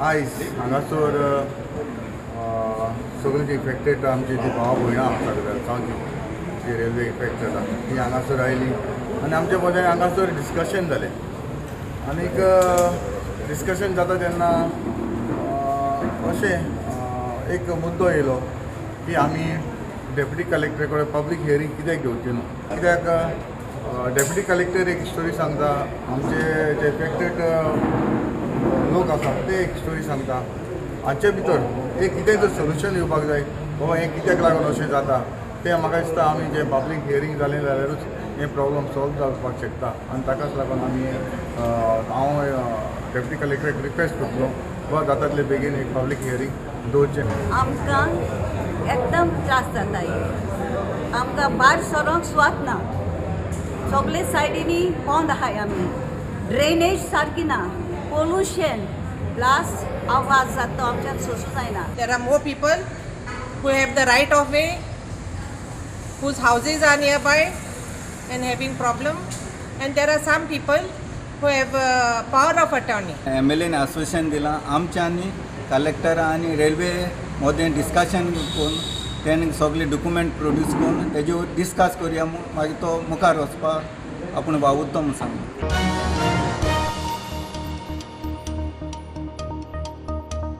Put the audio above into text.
आयज हांगासर सगळीं जी इफेक्टेड आमची जी भाव भयणां आसा सावथी जी रेल्वे इफेक्ट जाता ती हांगासर आयली आनी आमचे बद्दल हांगासर डिस्कशन जालें आनीक डिस्कशन जाता तेन्ना अशें एक मुद्दो येयलो की आमी डेप्युटी कलेक्टरा कडेन पब्लीक हियरींग कित्याक घेवचें न्हू कित्याक डेप्युटी कलेक्टर एक स्टोरी सांगता आमचे जे इफेक्टेड लोक आसा ते एक स्टोरी सांगता हाचे भितर एक कितेंय जर सोल्युशन येवपाक जाय बाबा हें कित्याक लागून अशें जाता तें म्हाका दिसता आमी जे पब्लीक हियरींग जालें जाल्यारूच हें प्रॉब्लम सॉल्व जावपाक शकता आनी ताकाच लागून आमी हांव डेप्युटी कलेक्टराक रिक्वेस्ट करतलो वा जाता तितले बेगीन एक पब्लीक हियरींग दवरचें आमकां एकदम त्रास जाता आमकां भायर सरोंक सुवात ना सगळे सायडीनी बंद आहाय आमी ड्रेनेज सारकी ना पोल्युशन प्लस आवाज जाता आमच्यान सोसूं जायना. There are more people who have the right of way, whose houses are nearby and having problem, and there are some people who have power of attorney. MLA ने आश्वासन दिला आमच्या आनी कलेक्टर आनी रेल्वे मदें डिस्कशन करून तेणें सगळे डॉक्युमेंट प्रोड्यूस करून तेजेर डिस्कस करया मागीर तो मुखार वचपाक आपूण वावुरतो म्हूण सांगलो.